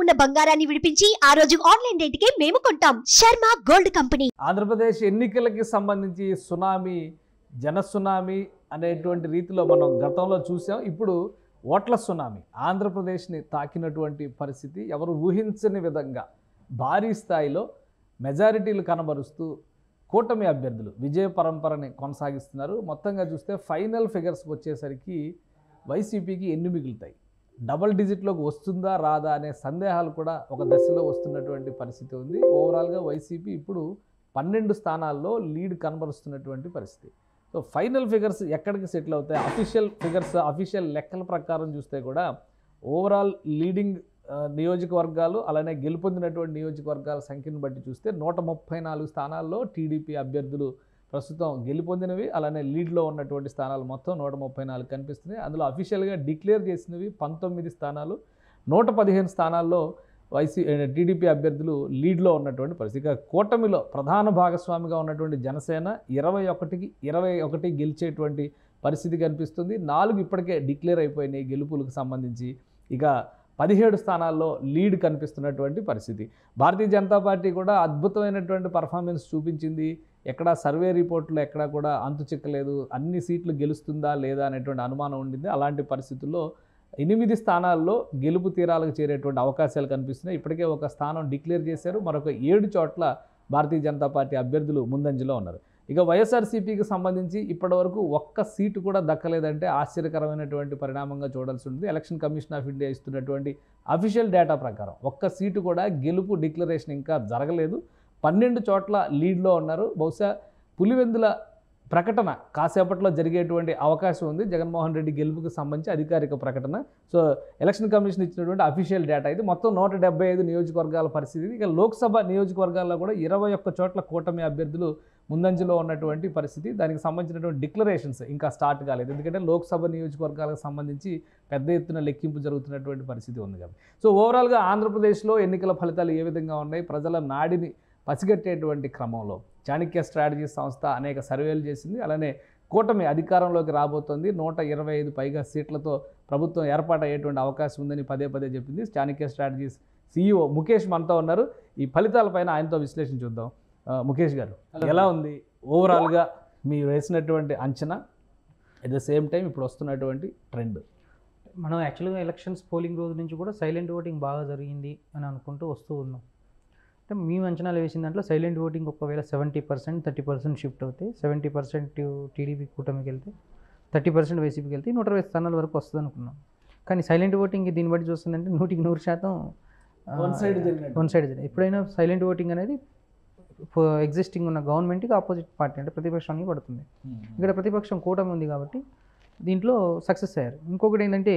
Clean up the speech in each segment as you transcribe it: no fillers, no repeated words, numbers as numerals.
ఉన్న బంగారాన్ని విడిపించి ఆ రోజు ఆన్లైన్ రేటుకే మేము కొంటాం. Sharma gold company. ఆంధ్రప్రదేశ్ ఎన్నికలకి సంబంధించి సునామీ, జన సునామీ అనేటువంటి రీతిలో మనం గతంలో చూసాం. ఇప్పుడు ఓట్ల సునామీ ఆంధ్రప్రదేశ్ని తాకినటువంటి పరిస్థితి ఎవరు ఊహించని విధంగా భారీ స్థాయిలో మెజారిటీలు కనబరుస్తూ కూటమి అభ్యర్థులు విజయ పరంపరని కొనసాగిస్తున్నారు. మొత్తంగా చూస్తే ఫైనల్ ఫిగర్స్కి వచ్చేసరికి వైసీపీకి ఎన్ని మిగులుతాయి, డబల్ డిజిట్లోకి వస్తుందా రాదా అనే సందేహాలు కూడా ఒక దశలో వస్తున్నటువంటి పరిస్థితి ఉంది. ఓవరాల్గా వైసీపీ ఇప్పుడు 12 స్థానాల్లో లీడ్ కనబరుస్తున్నటువంటి పరిస్థితి. సో ఫైనల్ ఫిగర్స్ ఎక్కడికి సెటిల్ అవుతాయి, అఫీషియల్ ఫిగర్స్ అఫీషియల్ లెక్కల ప్రకారం చూస్తే కూడా ఓవరాల్ లీడింగ్ నియోజకవర్గాలు అలానే గెలుపొందినటువంటి నియోజకవర్గాల సంఖ్యను బట్టి చూస్తే 134 స్థానాల్లో టీడీపీ అభ్యర్థులు ప్రస్తుతం గెలుపొందినవి, అలానే లీడ్లో ఉన్నటువంటి స్థానాలు మొత్తం 134 కనిపిస్తున్నాయి. అందులో అఫీషియల్గా డిక్లేర్ చేసినవి 19 స్థానాలు, 115 స్థానాల్లో టీడీపీ అభ్యర్థులు లీడ్లో ఉన్నటువంటి పరిస్థితి. ఇక కూటమిలో ప్రధాన భాగస్వామిగా ఉన్నటువంటి జనసేన 21కి 21 గెలిచేటువంటి పరిస్థితి కనిపిస్తుంది. 4 ఇప్పటికే డిక్లేర్ అయిపోయినాయి గెలుపులకు సంబంధించి. ఇక 17 స్థానాల్లో లీడ్ కనిపిస్తున్నటువంటి పరిస్థితి. భారతీయ జనతా పార్టీ కూడా అద్భుతమైనటువంటి పర్ఫార్మెన్స్ చూపించింది. ఎక్కడా సర్వే రిపోర్ట్లో ఎక్కడా కూడా అంతు చిక్కలేదు, అన్ని సీట్లు గెలుస్తుందా లేదా అనేటువంటి అనుమానం ఉండింది. అలాంటి పరిస్థితుల్లో 8 స్థానాల్లో గెలుపు తీరాలకు చేరేటువంటి అవకాశాలు కనిపిస్తున్నాయి. ఇప్పటికే ఒక స్థానం డిక్లేర్ చేశారు, మరొక 7 చోట్ల భారతీయ జనతా పార్టీ అభ్యర్థులు ముందంజలో ఉన్నారు. ఇక వైఎస్ఆర్సీపీకి సంబంధించి ఇప్పటివరకు ఒక్క సీటు కూడా దక్కలేదంటే ఆశ్చర్యకరమైనటువంటి పరిణామంగా చూడాల్సి ఉంటుంది. ఎలక్షన్ కమిషన్ ఆఫ్ ఇండియా ఇస్తున్నటువంటి అఫీషియల్ డేటా ప్రకారం ఒక్క సీటు కూడా గెలుపు డిక్లరేషన్ ఇంకా జరగలేదు. 12 చోట్ల లీడ్లో ఉన్నారు. బహుశా పులివెందుల ప్రకటన కాసేపట్లో జరిగేటువంటి అవకాశం ఉంది. జగన్మోహన్ రెడ్డి గెలుపుకు సంబంధించి అధికారిక ప్రకటన. సో ఎలక్షన్ కమిషన్ ఇచ్చినటువంటి అఫీషియల్ డేటా ఇది. మొత్తం 175 నియోజకవర్గాల పరిస్థితి. ఇక లోక్సభ నియోజకవర్గాల్లో కూడా 21 చోట్ల కూటమి అభ్యర్థులు ముందంజలో ఉన్నటువంటి పరిస్థితి. దానికి సంబంధించినటువంటి డిక్లరేషన్స్ ఇంకా స్టార్ట్ కాలేదు, ఎందుకంటే లోక్సభ నియోజకవర్గాలకు సంబంధించి పెద్ద ఎత్తున లెక్కింపు జరుగుతున్నటువంటి పరిస్థితి ఉంది కాబట్టి. సో ఓవరాల్గా ఆంధ్రప్రదేశ్లో ఎన్నికల ఫలితాలు ఏ విధంగా ఉన్నాయి, ప్రజల నాడిని పసిగట్టేటువంటి క్రమంలో చాణక్య స్ట్రాటజీ సంస్థ అనేక సర్వేలు చేసింది. అలానే కూటమి అధికారంలోకి రాబోతోంది, 125 పైగా సీట్లతో ప్రభుత్వం ఏర్పాటు అయ్యేటువంటి అవకాశం ఉందని పదే చెప్పింది. చాణక్య స్ట్రాటజీస్ CEO ముఖేష్ మనతో ఉన్నారు. ఈ ఫలితాలపైన ఆయనతో విశ్లేషణ చూద్దాం. ముఖేష్ గారు, ఎలా ఉంది ఓవరాల్గా మీరు వేసినటువంటి అంచనా, అట్ ద సేమ్ టైం ఇప్పుడు వస్తున్నటువంటి ట్రెండ్? మనం యాక్చువల్గా ఎలక్షన్స్ పోలింగ్ రోజు నుంచి కూడా సైలెంట్ ఓటింగ్ బాగా జరిగింది అని అనుకుంటూ వస్తూ ఉన్నాం. అంటే మేము అంచనాలు వేసిన దాంట్లో సైలెంట్ ఓటింగ్ ఒకవేళ 70% 30% షిఫ్ట్ అవుతాయి, 70% టీడీపీ కూటమికి వెళ్తే 30% వైసీపీకి వెళ్తే 120 స్థానాల వరకు వస్తుంది అనుకున్నాం. కానీ సైలెంట్ ఓటింగ్ దీన్ని బట్టి చూస్తుందంటే 100% వన్ సైడ్ జరిగింది. ఎప్పుడైనా సైలెంట్ ఓటింగ్ అనేది ఎగ్జిస్టింగ్ ఉన్న గవర్నమెంట్కి ఆపోజిట్ పార్టీ అంటే ప్రతిపక్షానికి పడుతుంది. ఇక్కడ ప్రతిపక్షం కూటమి ఉంది కాబట్టి దీంట్లో సక్సెస్ అయ్యారు. ఇంకొకటి ఏంటంటే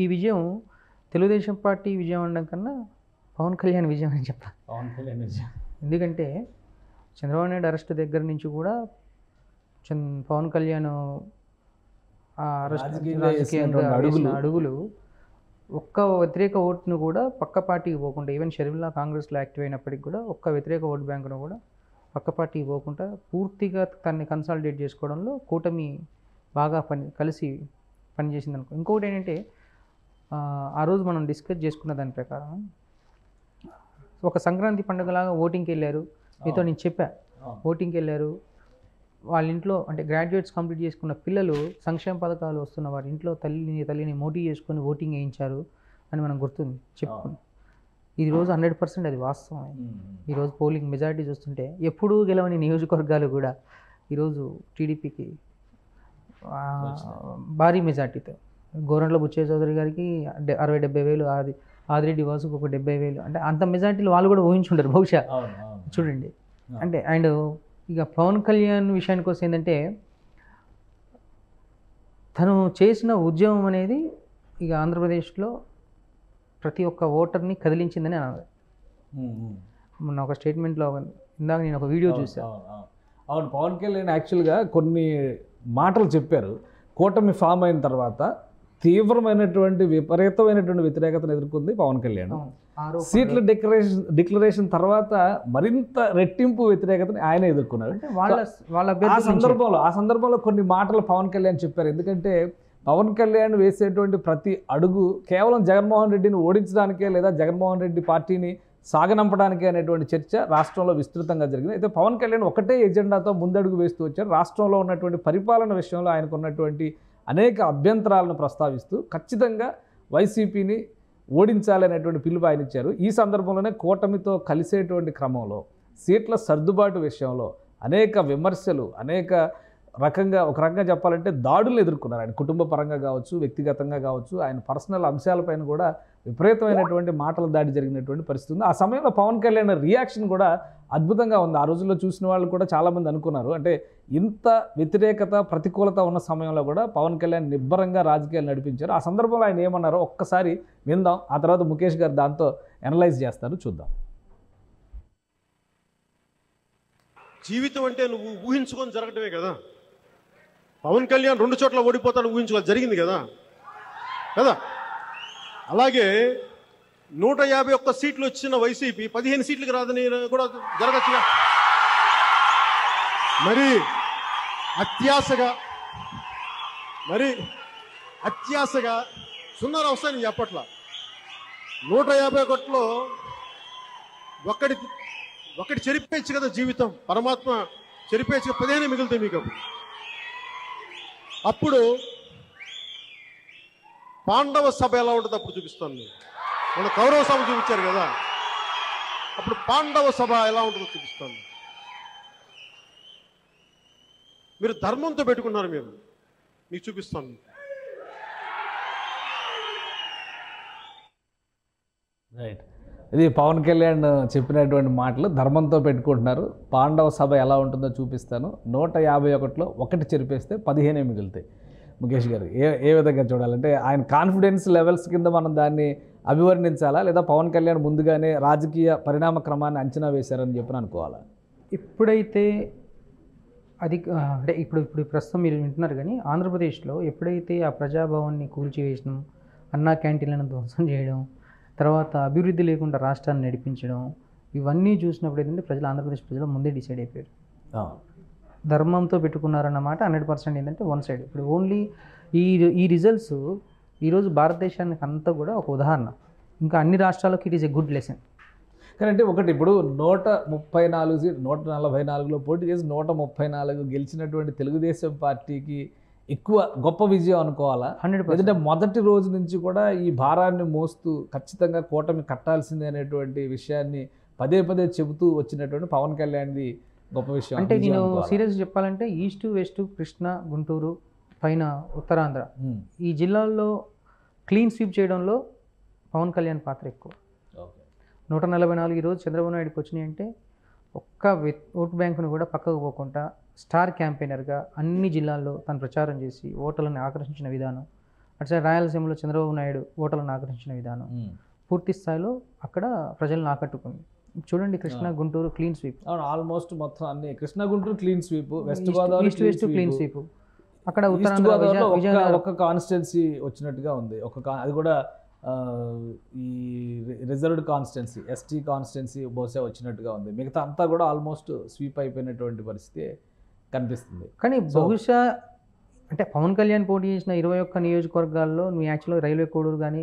ఈ విజయం తెలుగుదేశం పార్టీ విజయం అనడం కన్నా పవన్ కళ్యాణ్ విజయం అని చెప్పాలి. పవన్ కళ్యాణ్ విజయం ఎందుకంటే చంద్రబాబు నాయుడు అరెస్ట్ దగ్గర నుంచి కూడా పవన్ కళ్యాణ్ అడుగులు ఒక్క వ్యతిరేక ఓటును కూడా పక్క పార్టీకి పోకుండా, ఈవెన్ షర్మిలా కాంగ్రెస్లో యాక్టివ్ అయినప్పటికీ కూడా ఒక్క వ్యతిరేక ఓటు బ్యాంకును కూడా పక్క పార్టీకి పోకుండా పూర్తిగా తనని కన్సాలిడేట్ చేసుకోవడంలో కూటమి బాగా కలిసి పనిచేసింది అనుకో. ఇంకొకటి ఏంటంటే ఆ రోజు మనం డిస్కస్ చేసుకున్న దాని ప్రకారం ఒక సంక్రాంతి పండుగలాగా ఓటింగ్కి వెళ్ళారు. మీతో నేను చెప్పా, ఓటింగ్కి వెళ్ళారు వాళ్ళ ఇంట్లో, అంటే గ్రాడ్యుయేట్స్ కంప్లీట్ చేసుకున్న పిల్లలు సంక్షేమ పథకాలు వస్తున్న వారి ఇంట్లో తల్లిని మోటివ్ చేసుకొని ఓటింగ్ వేయించారు అని మనం చెప్పుకున్నాం. ఈరోజు 100% అది వాస్తవం. ఈరోజు పోలింగ్ మెజారిటీ చూస్తుంటే ఎప్పుడూ గెలవని నియోజకవర్గాలు కూడా ఈరోజు టీడీపీకి భారీ మెజార్టీతో, గోరంట్ల బుచ్చయ్య చౌదరి గారికి 60-70 వేలు, ఆదిరెడ్డి వాసుకు ఒక 70 వేలు, అంటే అంత మెజార్టీలు వాళ్ళు కూడా ఊహించుంటారు బహుశా. చూడండి అంటే. అండ్ ఇక పవన్ కళ్యాణ్ విషయానికి వస్తే ఏంటంటే తను చేసిన ఉద్యమం అనేది ఇక ఆంధ్రప్రదేశ్లో ప్రతి ఒక్క ఓటర్ని కదిలించిందని అనాలి. మొన్న ఒక స్టేట్మెంట్లో ఇందాక నేను ఒక వీడియో చూసాను. అవును, పవన్ కళ్యాణ్ యాక్చువల్గా కొన్ని మాటలు చెప్పారు. కూటమి ఫామ్ అయిన తర్వాత తీవ్రమైనటువంటి విపరీతమైనటువంటి వ్యతిరేకతను ఎదుర్కొంది పవన్ కళ్యాణ్. సీట్ల డిక్లరేషన్ తర్వాత మరింత రెట్టింపు వ్యతిరేకతని ఆయన ఎదుర్కొన్నారు. ఆ సందర్భంలో కొన్ని మాటలు పవన్ కళ్యాణ్ చెప్పారు. ఎందుకంటే పవన్ కళ్యాణ్ వేసేటువంటి ప్రతి అడుగు కేవలం జగన్మోహన్ రెడ్డిని ఓడించడానికే లేదా జగన్మోహన్ రెడ్డి పార్టీని సాగనంపడానికే అనేటువంటి చర్చ రాష్ట్రంలో విస్తృతంగా జరిగింది. అయితే పవన్ కళ్యాణ్ ఒకటే ఎజెండాతో ముందడుగు వేస్తూ వచ్చారు. రాష్ట్రంలో ఉన్నటువంటి పరిపాలన విషయంలో ఆయనకు ఉన్నటువంటి అనేక అభ్యంతరాలను ప్రస్తావిస్తూ ఖచ్చితంగా వైసీపీని ఓడించాలనేటువంటి పిలుపు ఆయన ఇచ్చారు. ఈ సందర్భంలోనే కూటమితో కలిసేటువంటి క్రమంలో సీట్ల సర్దుబాటు విషయంలో అనేక విమర్శలు, అనేక ఒక రకంగా చెప్పాలంటే దాడులు ఎదుర్కొన్నారు. ఆయన కుటుంబ పరంగా కావచ్చు, వ్యక్తిగతంగా కావచ్చు, ఆయన పర్సనల్ అంశాలపైన కూడా విపరీతమైనటువంటి మాటల దాడి జరిగినటువంటి పరిస్థితి ఉంది. ఆ సమయంలో పవన్ కళ్యాణ్ రియాక్షన్ కూడా అద్భుతంగా ఉంది. ఆ రోజుల్లో చూసిన వాళ్ళు కూడా చాలామంది అనుకున్నారు, అంటే ఇంత వ్యతిరేకత, ప్రతికూలత ఉన్న సమయంలో కూడా పవన్ కళ్యాణ్ నిబ్బరంగా రాజకీయాలు నడిపించారు. ఆ సందర్భంలో ఆయన ఏమన్నారో ఒక్కసారి విందాం. ఆ తర్వాత ముఖేష్ గారు దాంతో అనలైజ్ చేస్తారు, చూద్దాం. జీవితం అంటే నువ్వు ఊహించుకొని జరగటమే కదా. పవన్ కళ్యాణ్ 2 చోట్ల ఓడిపోతాను ఊహించుకోవాలి, జరిగింది కదా కదా. అలాగే 151 సీట్లు వచ్చిన వైసీపీ 15 సీట్లకు రాదని కూడా జరగచ్చుగా. మరి అత్యాశగా 0 వస్తాయని నేను చెప్పట్లా. 151లో ఒకటి చెరిపేయచ్చు కదా జీవితం. పరమాత్మ చెరిపేయచ్చు, 15 మిగులుతాయి మీకు. అప్పుడు పాండవ సభ ఎలా ఉంటుంది అప్పుడు చూపిస్తాను నేను. మన కౌరవ సభ చూపించారు కదా, అప్పుడు పాండవ సభ ఎలా ఉంటుందో చూపిస్తాను. మీరు ధర్మంతో పెట్టుకున్నారు, మీకు చూపిస్తాను. రైట్, ఇది పవన్ కళ్యాణ్ చెప్పినటువంటి మాటలు. ధర్మంతో పెట్టుకుంటున్నారు, పాండవ సభ ఎలా ఉంటుందో చూపిస్తాను, 151లో ఒకటి చెరిపేస్తే 15 మిగులుతాయి. ముఖేష్ గారు ఏ విధంగా చూడాలంటే ఆయన కాన్ఫిడెన్స్ లెవెల్స్ కింద మనం దాన్ని అభివర్ణించాలా, లేదా పవన్ కళ్యాణ్ ముందుగానే రాజకీయ పరిణామ క్రమాన్ని అంచనా వేశారని చెప్పి అనుకోవాలా? ఎప్పుడైతే అది అంటే ఇప్పుడు ప్రస్తుతం మీరు వింటున్నారు, కానీ ఆంధ్రప్రదేశ్లో ఎప్పుడైతే ఆ ప్రజాభవన్ని కూల్చివేయడం, అన్నా క్యాంటీన్లను ధ్వంసం చేయడం, తర్వాత అభివృద్ధి లేకుండా రాష్ట్రాన్ని నడిపించడం, ఇవన్నీ చూసినప్పుడు ఏంటంటే ఆంధ్రప్రదేశ్ ప్రజలు ముందే డిసైడ్ అయిపోయారు. ధర్మంతో పెట్టుకున్నారన్నమాట 100% ఏంటంటే వన్ సైడ్. ఇప్పుడు ఓన్లీ ఈ రిజల్ట్స్ ఈరోజు భారతదేశానికి అంతా కూడా ఒక ఉదాహరణ. ఇంకా అన్ని రాష్ట్రాలకు it is a good lesson. కానీ అంటే ఒకటి, ఇప్పుడు 134 సీట్ 144లో పోటీ చేసి 134 గెలిచినటువంటి తెలుగుదేశం పార్టీకి ఎక్కువ గొప్ప విజయం అనుకోవాలా? 100%. ఎందుకంటే మొదటి రోజు నుంచి కూడా ఈ భారాన్ని మోస్తూ ఖచ్చితంగా కూటమి కట్టాల్సిందే అనేటువంటి విషయాన్ని పదే చెబుతూ వచ్చినటువంటి పవన్ కళ్యాణ్ది గొప్ప విషయం. అంటే నేను సీరియస్ చెప్పాలంటే ఈస్ట్, వెస్ట్, కృష్ణ, గుంటూరు, పైన ఉత్తరాంధ్ర, ఈ జిల్లాల్లో క్లీన్ స్వీప్ చేయడంలో పవన్ కళ్యాణ్ పాత్ర ఎక్కువ. 144 ఈరోజు చంద్రబాబు నాయుడుకి వచ్చినాయి అంటే ఒక్క ఓటు బ్యాంకును కూడా పక్కకు పోకుండా స్టార్ క్యాంపెయినర్గా అన్ని జిల్లాల్లో తను ప్రచారం చేసి ఓటర్లను ఆకర్షించిన విధానం, అట్లా రాయలసీమలో చంద్రబాబు నాయుడు ఓటర్లను ఆకర్షించిన విధానం పూర్తి స్థాయిలో అక్కడ ప్రజలను ఆకట్టుకుంది. చూడండి, Krishna, Guntur clean sweep. Almost మొత్తం అన్ని Krishna, Guntur clean sweep, west Godavari west clean sweep, అక్కడ ఒక కాన్స్టిట్యున్సీ వచ్చినట్టుగా ఉంది. అది కూడా ఈ రిజర్వ్డ్ కాన్స్టిట్యున్సీ, ఎస్టీ కాన్స్టిట్యున్సీ బహుశా వచ్చినట్టుగా ఉంది. మిగతా అంతా కూడా ఆల్మోస్ట్ స్వీప్ అయిపోయినటువంటి పరిస్థితి కనిపిస్తుంది. కానీ బహుశా అంటే పవన్ కళ్యాణ్ పోటీ చేసిన 21 నియోజకవర్గాల్లో నువ్వు యాక్చువల్గా రైల్వే కోడూరు కానీ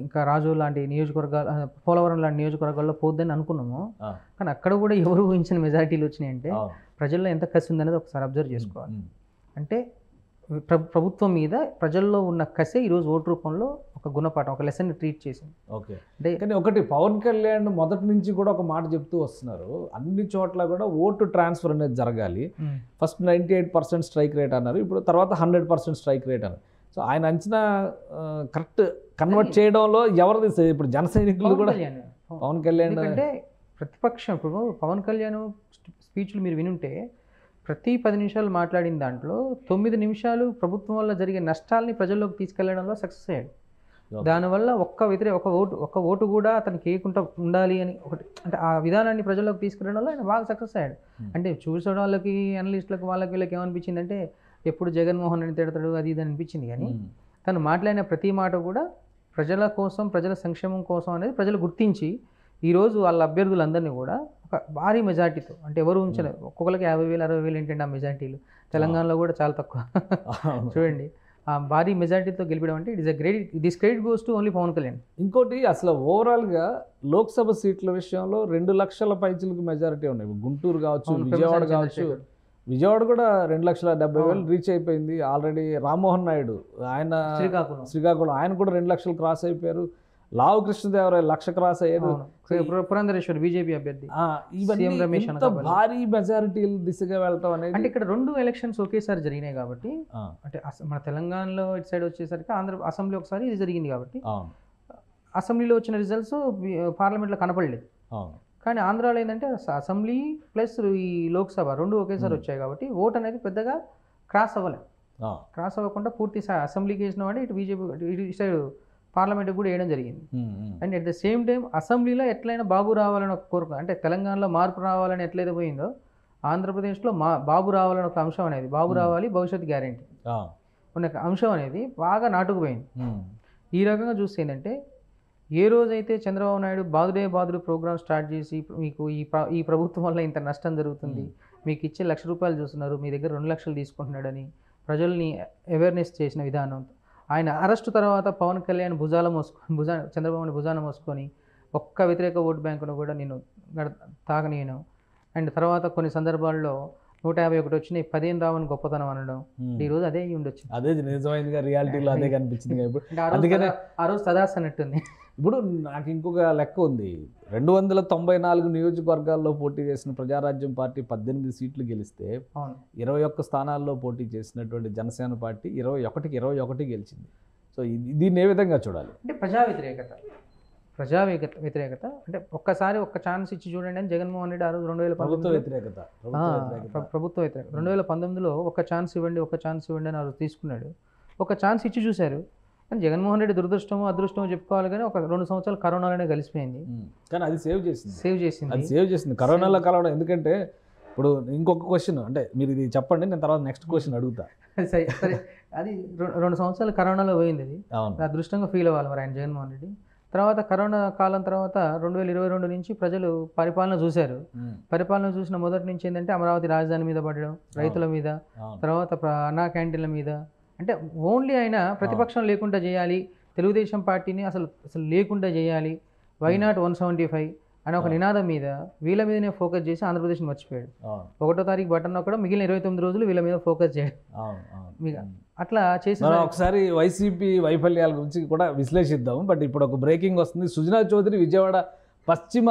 ఇంకా రాజు లాంటి నియోజకవర్గాలు, పోలవరం లాంటి నియోజకవర్గాల్లో పోద్దని అనుకున్నాము. కానీ అక్కడ కూడా ఎవరు ఊహించిన మెజారిటీలు వచ్చినాయంటే ప్రజల్లో ఎంత కసి ఉందనేది ఒకసారి అబ్జర్వ్ చేసుకోవాలి. అంటే ప్రభుత్వం మీద ప్రజల్లో ఉన్న కసే ఈరోజు ఓటు రూపంలో ఒక గుణపాఠం, ఒక లెసన్ ట్రీట్ చేసింది. ఓకే, కానీ ఒకటి పవన్ కళ్యాణ్ మొదటి నుంచి కూడా ఒక మాట చెప్తూ వస్తున్నారు, అన్ని చోట్ల కూడా ఓటు ట్రాన్స్ఫర్ అనేది జరగాలి. ఫస్ట్ 98% స్ట్రైక్ రేట్ అన్నారు, ఇప్పుడు తర్వాత 100% స్ట్రైక్ రేట్ అన్నారు. సో ఆయన అంచనా కరెక్ట్ కన్వర్ట్ చేయడంలో ఎవరిది? ఇప్పుడు జన సైనికులు కూడా పవన్ కళ్యాణ్ అంటే ప్రతిపక్షం. ఇప్పుడు పవన్ కళ్యాణ్ స్పీచ్లు మీరు వినుంటే ప్రతి 10 నిమిషాలు మాట్లాడిన దాంట్లో 9 నిమిషాలు ప్రభుత్వం వల్ల జరిగే నష్టాలని ప్రజల్లోకి తీసుకెళ్లడంలో సక్సెస్ అయ్యాడు. దానివల్ల ఒక్క ఓటు కూడా అతనికి వేయకుండా ఉండాలి అని ఒకటి, అంటే ఆ విధానాన్ని ప్రజల్లోకి తీసుకెళ్లడంలో ఆయన బాగా సక్సెస్ అయ్యాడు. అంటే చూసిన వాళ్ళకి, అనలిస్టులకు, వీళ్ళకి ఏమనిపించింది అంటే ఎప్పుడు జగన్మోహన్ రెడ్డి తిడతాడు అది ఇది అనిపించింది. కానీ తను మాట్లాడిన ప్రతి మాట కూడా ప్రజల కోసం, ప్రజల సంక్షేమం కోసం అనేది ప్రజలు గుర్తించి ఈరోజు వాళ్ళ అభ్యర్థులందరినీ కూడా ఒక భారీ మెజార్టీతో, అంటే ఎవరు ఉంచలేదు, ఒక్కొక్కరికి 50,000 60,000 ఏంటంటే ఆ మెజార్టీలు. తెలంగాణలో కూడా చాలా తక్కువ. చూడండి, భారీ మెజారిటీతో గెలిపడం అంటే it is a great, this credit goes to only Pawan Kalyan. ఇంకోటి అసలు ఓవరాల్గా లోక్సభ సీట్ల విషయంలో 2 లక్షల పైచిలకు మెజారిటీ ఉన్నాయి. గుంటూరు కావచ్చు, విజయవాడ కావచ్చు. విజయవాడ కూడా 2,70,000 రీచ్ అయిపోయింది ఆల్రెడీ. రామ్మోహన్ నాయుడు ఆయన శ్రీకాకుళం ఆయన కూడా 2 లక్షలు క్రాస్ అయిపోయారు. లావు కృష్ణదేవరాయ 1,00,000 క్రాస్ అయ్యారు. పురంధరేశ్వర్ బీజేపీ అభ్యర్థి. భారీ మెజారిటీలు దిశగా వెళ్తాం అనేది అంటే ఇక్కడ 2 ఎలక్షన్స్ ఒకేసారి జరిగినాయి కాబట్టి, అంటే మన తెలంగాణలో ఇటు సైడ్ వచ్చేసరికి ఆంధ్ర అసెంబ్లీ ఒకసారి ఇది జరిగింది కాబట్టి అసెంబ్లీలో వచ్చిన రిజల్ట్స్ పార్లమెంట్లో కనపడలేదు. కానీ ఆంధ్రాలో ఏంటంటే అసెంబ్లీ ప్లస్ ఈ లోక్సభ 2 ఒకేసారి వచ్చాయి కాబట్టి ఓట్ అనేది పెద్దగా క్రాస్ అవ్వలేదు. క్రాస్ అవ్వకుండా పూర్తి అసెంబ్లీకి వేసిన వాడి ఇటు బీజేపీ ఇటు సైడ్ పార్లమెంట్కి కూడా వేయడం జరిగింది. And at the same time అసెంబ్లీలో ఎట్లయినా బాబు రావాలని ఒక కోరిక, అంటే తెలంగాణలో మార్పు రావాలని ఎట్లయితే పోయిందో ఆంధ్రప్రదేశ్లో బాబు రావాలని ఒక అంశం అనేది, బాబు రావాలి భవిష్యత్ గ్యారెంటీ ఉన్న అంశం అనేది బాగా నాటుకుపోయింది. ఈ రకంగా చూస్తే ఏంటంటే ఏ రోజైతే చంద్రబాబు నాయుడు బాదుడే ప్రోగ్రామ్ స్టార్ట్ చేసి మీకు ఈ ప్రభుత్వం వల్ల ఇంత నష్టం జరుగుతుంది, మీకు ఇచ్చే ₹1,00,000 చూస్తున్నారు, మీ దగ్గర 2 లక్షలు తీసుకుంటున్నాడని ప్రజల్ని అవేర్నెస్ చేసిన విధానం, ఆయన అరెస్టు తర్వాత పవన్ కళ్యాణ్ చంద్రబాబుని భుజాన మోసుకొని ఒక్క వ్యతిరేక ఓటు బ్యాంకును కూడా నేను తాగనీయను. అండ్ తర్వాత కొన్ని సందర్భాల్లో 151 వచ్చినాయి, 15 రావని గొప్పతనం అనడం, ఈరోజు అదే ఉండొచ్చు. అదే నిజమైనదిగా రియాలిటీలో అదే కనిపించింది. ఆ రోజు సదాస్ అన్నట్టుంది. ఇప్పుడు నాకు ఇంకొక లెక్క ఉంది. 294 నియోజకవర్గాల్లో పోటీ చేసిన ప్రజారాజ్యం పార్టీ 18 సీట్లు గెలిస్తే 21 స్థానాల్లో పోటీ చేసినటువంటి జనసేన పార్టీ 21 గెలిచింది. సో దీన్ని ఏ విధంగా చూడాలి? అంటే ప్రజా వ్యతిరేకత అంటే ఒక్కసారి ఒక్క ఛాన్స్ ఇచ్చి చూడండి అని జగన్మోహన్ రెడ్డి ఆ రోజు 2019 ప్రభుత్వ వ్యతిరేకత 2019లో ఒక ఛాన్స్ ఇవ్వండి అని ఆ రోజు తీసుకున్నాడు. ఒక ఛాన్స్ ఇచ్చి చూశారు. కానీ జగన్మోహన్ రెడ్డి దురదృష్టమో అదృష్టమో చెప్పుకోవాలి, కానీ ఒక 2 సంవత్సరాలు కరోనాలోనే కలిసిపోయింది. కానీ అది సేవ్ చేసింది కరోనాలో కలవడం. ఎందుకంటే ఇప్పుడు ఇంకొక క్వశ్చన్, అంటే మీరు ఇది చెప్పండి, నేను తర్వాత నెక్స్ట్ క్వశ్చన్ అడుగుతా. సరే అది 2 సంవత్సరాలు కరోనాలో పోయింది. అది అదృష్టంగా ఫీల్ అవ్వాలి మరి ఆయన జగన్మోహన్ రెడ్డి. తర్వాత కరోనా కాలం తర్వాత 2022 నుంచి ప్రజలు పరిపాలన చూశారు. పరిపాలన చూసిన మొదటి నుంచి ఏంటంటే అమరావతి రాజధాని మీద పడడం, రైతుల మీద, తర్వాత అన్నా క్యాంటీన్ల మీద, అంటే ఓన్లీ ఆయన ప్రతిపక్షం లేకుండా చేయాలి, తెలుగుదేశం పార్టీని అసలు లేకుండా చేయాలి, వై నాట్ 175 అనే ఒక నినాదం మీద వీళ్ళ మీదనే ఫోకస్ చేసి ఆంధ్రప్రదేశ్ని మర్చిపోయాడు. 1వ తారీఖు బటన్ నొక్కడం, మిగిలిన 29 రోజులు వీళ్ళ మీద ఫోకస్ చేయడం. అట్లా చేసి ఒకసారి వైసీపీ వైఫల్యాల గురించి కూడా విశ్లేషిద్దాం. బట్ ఇప్పుడు ఒక బ్రేకింగ్ వస్తుంది. సుజనా చౌదరి విజయవాడ పశ్చిమ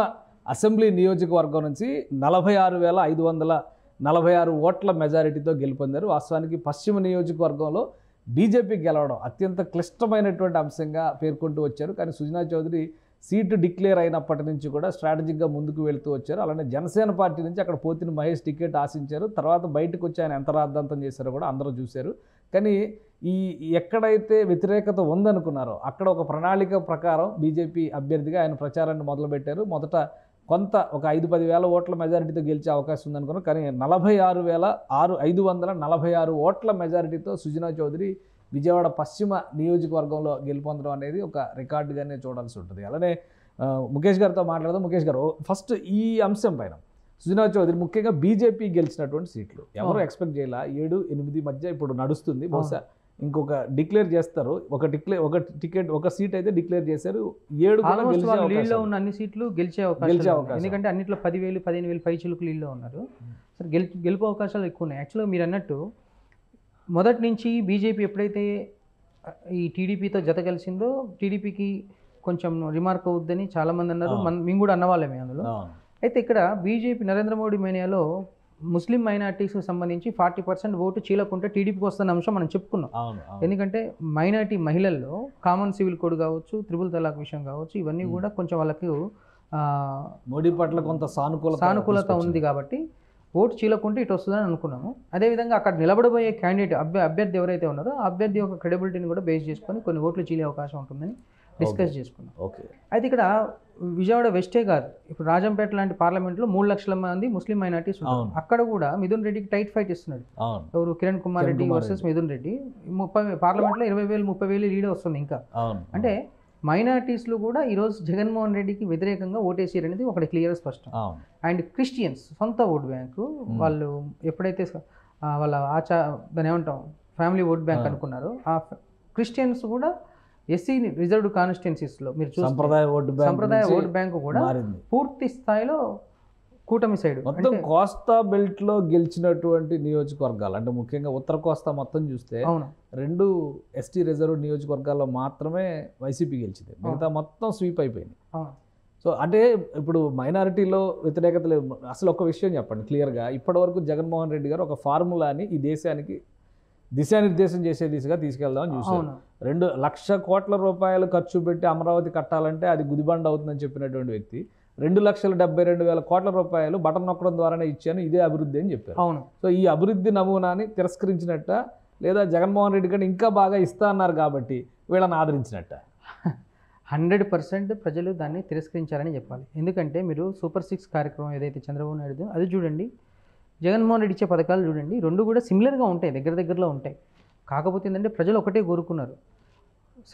అసెంబ్లీ నియోజకవర్గం నుంచి 46,546 ఓట్ల మెజారిటీతో గెలుపొందారు. వాస్తవానికి పశ్చిమ నియోజకవర్గంలో బీజేపీ గెలవడం అత్యంత క్లిష్టమైనటువంటి అంశంగా పేర్కొంటూ వచ్చారు. కానీ సుజనా చౌదరి సీటు డిక్లేర్ అయినప్పటి నుంచి కూడా స్ట్రాటజిక్గా ముందుకు వెళ్తూ వచ్చారు. అలానే జనసేన పార్టీ నుంచి అక్కడ పోతిన మహేష్ టికెట్ ఆశించారు. తర్వాత బయటకు వచ్చి ఆయన ఎంత రాద్ధాంతం చేశారో కూడా అందరూ చూశారు. కానీ ఎక్కడైతే వ్యతిరేకత ఉందనుకున్నారో అక్కడ ఒక ప్రణాళిక ప్రకారం బీజేపీ అభ్యర్థిగా ఆయన ప్రచారాన్ని మొదలుపెట్టారు. మొదట కొంత ఒక 5-10 వేల ఓట్ల మెజారిటీతో గెలిచే అవకాశం ఉందనుకున్నారు. కానీ 46,546 ఓట్ల మెజారిటీతో సుజనా చౌదరి విజయవాడ పశ్చిమ నియోజకవర్గంలో గెలుపొందడం అనేది ఒక రికార్డుగానే చూడాల్సి ఉంటుంది. అలానే ముఖేష్ గారితో మాట్లాడదాం. ముఖేష్ గారు, ఫస్ట్ ఈ అంశం పైన సుజనా చౌదరి ముఖ్యంగా బీజేపీ గెలిచినటువంటి సీట్లు ఎవరు ఎక్స్పెక్ట్ చేయాల? 7-8 మధ్య ఇప్పుడు నడుస్తుంది. బహుశా ఇంకొక డిక్లేర్ చేస్తారు. ఒక టికెట్ ఒక సీట్ అయితే డిక్లేర్ చేశారు. 7 లీడ్లో ఉన్న అన్ని సీట్లు గెలిచే అవకాశం, ఎందుకంటే అన్నింటిలో 10,000-15,000 పై చిలుకు లీడ్లో ఉన్నారు. సరే, గెలుపు అవకాశాలు ఎక్కువ ఉన్నాయి. యాక్చువల్గా మీరు అన్నట్టు మొదటి నుంచి బీజేపీ ఎప్పుడైతే ఈ టీడీపీతో జత కలిసిందో టీడీపీకి కొంచెం రిమార్క్ అవుద్దని చాలామంది అన్నారు. మేము కూడా అన్నవాళ్ళమే అందులో. అయితే ఇక్కడ బీజేపీ నరేంద్ర మోడీ మేనియాలో ముస్లిం మైనార్టీస్కి సంబంధించి 40% ఓటు చీలకుంటే టీడీపీకి వస్తున్న అంశం మనం చెప్పుకున్నాం. ఎందుకంటే మైనార్టీ మహిళల్లో కామన్ సివిల్ కోడ్ కావచ్చు, త్రిపుల్ తలాక్ విషయం కావచ్చు, ఇవన్నీ కూడా కొంచెం వాళ్ళకి మోడీ పట్ల కొంత సానుకూలత ఉంది కాబట్టి ఓటు చీలకుంటే ఇటు వస్తుందని అనుకున్నాము. అదేవిధంగా అక్కడ నిలబడబోయే క్యాండిడేట్ అభ్యర్థి ఎవరైతే ఉన్నారో ఆ అభ్యర్థి యొక్క క్రెడిబిలిటీని కూడా బేస్ చేసుకొని కొన్ని ఓట్లు చీలే అవకాశం ఉంటుందని డిస్కస్ చేసుకున్నాం. అయితే ఇక్కడ విజయవాడ వెస్టే కాదు, ఇప్పుడు రాజంపేట లాంటి పార్లమెంట్లో 3 లక్షల మంది ముస్లిం మైనార్టీస్ ఉన్నారు. అక్కడ కూడా మిథున్ రెడ్డికి టైట్ ఫైట్ ఇస్తున్నాడు. ఎవరు? కిరణ్ కుమార్ రెడ్డి వర్సెస్ మిథున్ రెడ్డి. పార్లమెంట్లో 20,000-30,000 లీడ్ వస్తుంది. ఇంకా అంటే మైనార్టీస్లు కూడా ఈరోజు జగన్మోహన్ రెడ్డికి వ్యతిరేకంగా ఓటేసారు అనేది ఒకటి క్లియర్ స్పష్టం. అండ్ క్రిస్టియన్స్ సొంత ఓటు బ్యాంకు వాళ్ళు ఎప్పుడైతే వాళ్ళ దాన్ని ఏమంటాం ఫ్యామిలీ ఓట్ బ్యాంక్ అనుకున్నారో ఆ క్రిస్టియన్స్ కూడా ఎస్సీ రిజర్వ్డ్ కాన్స్టిట్యున్సీస్లో మీరు చూస్తే సంప్రదాయ ఓట్ బ్యాంకు కూడా పూర్తి స్థాయిలో కూటమి సైడ్ మొత్తం కోస్తా బెల్ట్ లో గెలిచినటువంటి నియోజకవర్గాలు అంటే ముఖ్యంగా ఉత్తర కోస్తా మొత్తం చూస్తే అవును 2 ఎస్టీ రిజర్వ్ నియోజకవర్గాల్లో మాత్రమే వైసీపీ గెలిచింది, మిగతా మొత్తం స్వీప్ అయిపోయింది. అవును సో అంటే ఇప్పుడు మైనారిటీలో వ్యతిరేకత లేదు. అసలు ఒక విషయం చెప్పండి క్లియర్గా, ఇప్పటివరకు జగన్మోహన్ రెడ్డి గారు ఒక ఫార్ములాని ఈ దేశానికి దిశానిర్దేశం చేసే దిశగా తీసుకెళ్దామని చూసారు. 2 లక్షల కోట్ల రూపాయలు ఖర్చు పెట్టి అమరావతి కట్టాలంటే అది గుదిబండ అవుతుందని చెప్పినటువంటి వ్యక్తి 2,72,000 కోట్ల రూపాయలు బటన్ నొక్కడం ద్వారానే ఇచ్చాను, ఇదే అభివృద్ధి అని చెప్పారు. అవును. సో ఈ అభివృద్ధి నమూనాని తిరస్కరించినట్ట, లేదా జగన్మోహన్ రెడ్డి కంటే ఇంకా బాగా ఇస్తా అన్నారు కాబట్టి వీళ్ళని ఆదరించినట్ట? 100% ప్రజలు దాన్ని తిరస్కరించారని చెప్పాలి. ఎందుకంటే మీరు సూపర్ 6 కార్యక్రమం ఏదైతే చంద్రబాబు నాయుడు అది చూడండి, జగన్మోహన్ రెడ్డి ఇచ్చే పథకాలు చూడండి, 2 కూడా సిమిలర్గా ఉంటాయి, దగ్గరలో ఉంటాయి. కాకపోతే ఏంటంటే ప్రజలు ఒకటే కోరుకున్నారు,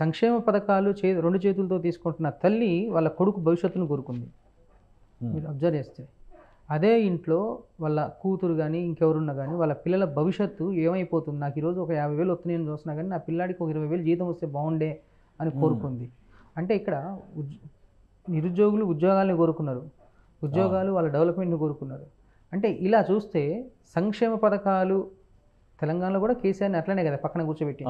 సంక్షేమ పథకాలు 2 చేతులతో తీసుకుంటున్న తల్లి వాళ్ళ కొడుకు భవిష్యత్తును కోరుకుంది. మీరు అబ్జర్వ్ చేస్తే అదే ఇంట్లో వాళ్ళ కూతురు కానీ ఇంకెవరున్నా కానీ వాళ్ళ పిల్లల భవిష్యత్తు ఏమైపోతుంది, నాకు ఈరోజు ఒక 50,000 వస్తున్నాయని చూస్తున్నా కానీ నా పిల్లాడికి ఒక 20,000 జీతం వస్తే బాగుండే అని కోరుకుంది. అంటే ఇక్కడ నిరుద్యోగులు ఉద్యోగాల్ని కోరుకున్నారు, ఉద్యోగాలు వాళ్ళ డెవలప్మెంట్ని కోరుకున్నారు. అంటే ఇలా చూస్తే సంక్షేమ పథకాలు తెలంగాణలో కూడా కేసీఆర్ని అట్లనే కదా పక్కన కూర్చోబెట్టి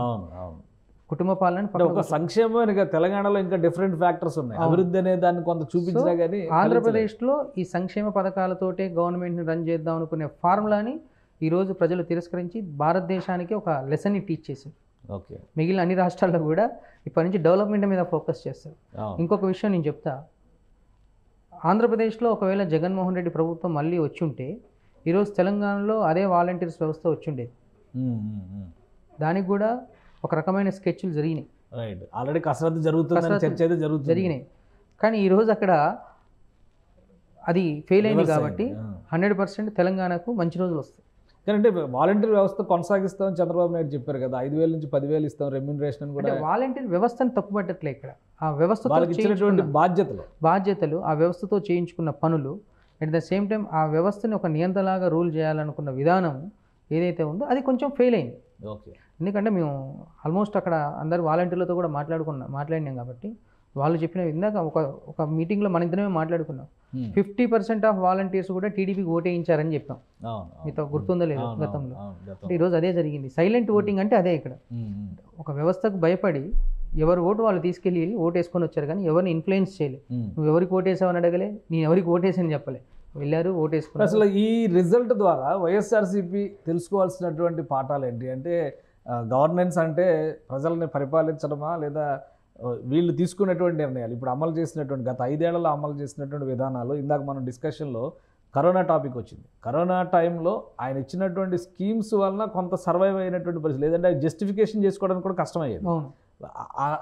కుటుంబ పాలన ఒక సంక్షేమం. తెలంగాణలో ఇంకా డిఫరెంట్ ఫ్యాక్టర్స్ ఉన్నాయి, అభివృద్ధి అనే దాన్ని కొంత చూపించినా కానీ ఆంధ్రప్రదేశ్లో ఈ సంక్షేమ పథకాలతోటే గవర్నమెంట్ని రన్ చేద్దాం అనుకునే ఫార్ములాని ఈరోజు ప్రజలు తిరస్కరించి భారతదేశానికి ఒక లెసన్ని టీచ్ చేశారు. ఓకే, మిగిలిన అన్ని రాష్ట్రాల్లో కూడా ఇప్పటి నుంచి డెవలప్మెంట్ మీద ఫోకస్ చేస్తారు. ఇంకొక విషయం నేను చెప్తా, ఆంధ్రప్రదేశ్లో ఒకవేళ జగన్మోహన్ రెడ్డి ప్రభుత్వం మళ్ళీ వచ్చి ఉంటే ఈరోజు తెలంగాణలో అదే వాలంటీర్స్ వ్యవస్థ వచ్చి ఉండేది. దానికి కూడా ఒక రకమైన స్కెచ్లు జరిగినాయి, ఆల్రెడీ కసరత్తు జరిగినాయి. కానీ ఈరోజు అక్కడ అది ఫెయిల్ అయింది కాబట్టి 100% తెలంగాణకు మంచి రోజులు వస్తాయి. కానీ వాలంటీర్ వ్యవస్థ కొనసాగిస్తామని చంద్రబాబు నాయుడు చెప్పారు కదా, 5,000 నుంచి 10,000 ఇస్తాం రెమ్యూనరేషన్ అని కూడా. వాలంటీర్ వ్యవస్థను తప్పుపట్టట్లే, ఇక్కడ ఆ వ్యవస్థతో ఇచ్చినటువంటి బాధ్యతలు ఆ వ్యవస్థతో చేయించుకున్న పనులు, అట్ ద సేమ్ టైం ఆ వ్యవస్థని ఒక నియంత్రణలాగా రూల్ చేయాలనుకున్న విధానం ఏదైతే ఉందో అది కొంచెం ఫెయిల్ అయింది. ఓకే, ఎందుకంటే మేము ఆల్మోస్ట్ అక్కడ అందరు వాలంటీర్లతో కూడా మాట్లాడినాం కాబట్టి వాళ్ళు చెప్పిన ఇందాక ఒక మీటింగ్లో మన ఇద్దరమే మాట్లాడుకున్నాం, 50% ఆఫ్ వాలంటీర్స్ కూడా టీడీపీకి ఓటేయించారని చెప్పాం. మీతో గుర్తుందో లేదు గతంలో. ఈరోజు అదే జరిగింది. సైలెంట్ ఓటింగ్ అంటే అదే. ఇక్కడ ఒక వ్యవస్థకు భయపడి ఎవరు ఓటు వాళ్ళు తీసుకెళ్ళి ఓటు వేసుకొని వచ్చారు, కానీ ఎవరిని ఇన్ఫ్లుయెన్స్ చేయలేదు. నువ్వు ఎవరికి ఓటేసావని అడగలే, నేను ఎవరికి ఓటేసాని చెప్పలే, వెళ్ళారు ఓటేసుకున్నారు. అసలు ఈ రిజల్ట్ ద్వారా వైఎస్ఆర్సీపీ తెలుసుకోవాల్సినటువంటి పాఠాలు ఏంటి అంటే, గవర్నెన్స్ అంటే ప్రజల్ని పరిపాలించడమా, లేదా వీళ్ళు తీసుకునేటువంటి నిర్ణయాలు, ఇప్పుడు అమలు చేసినటువంటి గత 5 ఏళ్లలో అమలు చేసినటువంటి విధానాలు. ఇందాక మనం డిస్కషన్లో కరోనా టాపిక్ వచ్చింది. కరోనా టైంలో ఆయన ఇచ్చినటువంటి స్కీమ్స్ వలన కొంత సర్వైవ్ అయినటువంటి పరిస్థితి, లేదంటే జస్టిఫికేషన్ చేసుకోవడానికి కూడా కష్టమయ్యేది.